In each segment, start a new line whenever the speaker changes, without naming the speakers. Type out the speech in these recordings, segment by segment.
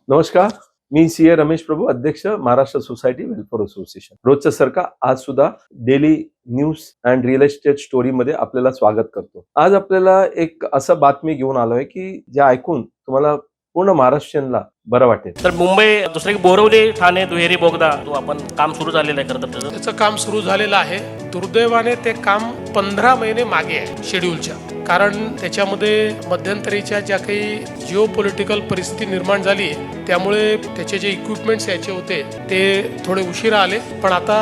नमस्कार, मी सीए रमेश प्रभू, अध्यक्ष Maharashtra society welfare association. रोजचं सारखा आज सुद्धा daily news and real estate story मध्ये आपल्याला स्वागत करतो. आज आपल्याला एक असं बातमी घेऊन आलोय की जे ऐकून तुम्हाला पूर्ण महाराष्ट्रीयनला बरं वाटेल.
तर मुंबई दुसरे बोरवली ठाणे दुहेरी बोगदा तो आपण काम सुरू झालेलं आहे. खरं तर
त्याचं काम सुरू झालेलं आहे. दुर्दैवाने ते काम 15 महिने मागे आहे शेड्यूलच्या. कारण त्याच्यामध्ये मध्यंतरीच्या ज्या काही जिओ पॉलिटिकल परिस्थिती निर्माण झाली त्यामुळे त्याचे जे इक्विपमेंट्स यायचे होते ते थोडे उशिरा आले. पण आता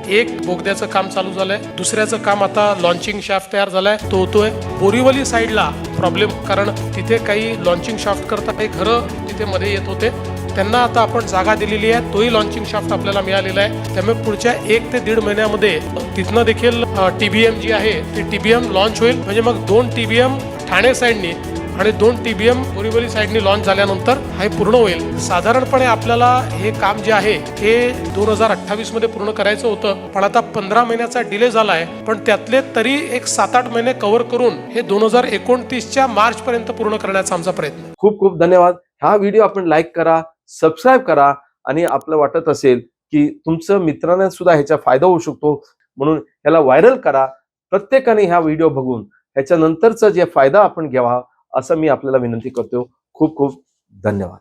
एक बोगद्याचं काम चालू झालंय, दुसऱ्याचं काम आता लॉन्चिंग शाफ्ट तयार झालाय तो होतोय. बोरिवली साईडला प्रॉब्लेम, कारण तिथे काही लॉन्चिंग शाफ्ट करता काही घरं तिथे मध्ये येत होते, त्यांना आता आपण जागा दिलेली आहे. तोही लॉन्चिंग शाफ्ट आपल्याला मिळालेला आहे. त्यामुळे पुढच्या 1 ते 1.5 महिन्यामध्ये तिथनं देखील TBM जी आहे ती TBM लॉन्च होईल. म्हणजे मग 2 TBM ठाणे साईडनी आणि 2 TBM बोरिवली साईडनी लॉन्च झाल्यानंतर हे पूर्ण होईल. साधारणपणे आपल्याला हे काम जे आहे हे 2028 मध्ये पूर्ण करायचं होतं, पण आता 15 महिन्याचा डिले झाला आहे. पण त्यातले तरी एक 7-8 महिने कव्हर करून हे 2029च्या मार्च पर्यंत पूर्ण करण्याचा आमचा प्रयत्न.
खूप खूप धन्यवाद. हा व्हिडिओ आपण लाईक करा, सबस्क्राईब करा आणि आपलं वाटत असेल की तुमचं मित्रांना सुद्धा ह्याचा फायदा होऊ शकतो म्हणून ह्याला व्हायरल करा. प्रत्येकाने हा व्हिडिओ बघून ह्याच्या नंतरचा जे फायदा आपण घ्यावा असं मी आपल्याला विनंती करतो. खूप खूप धन्यवाद.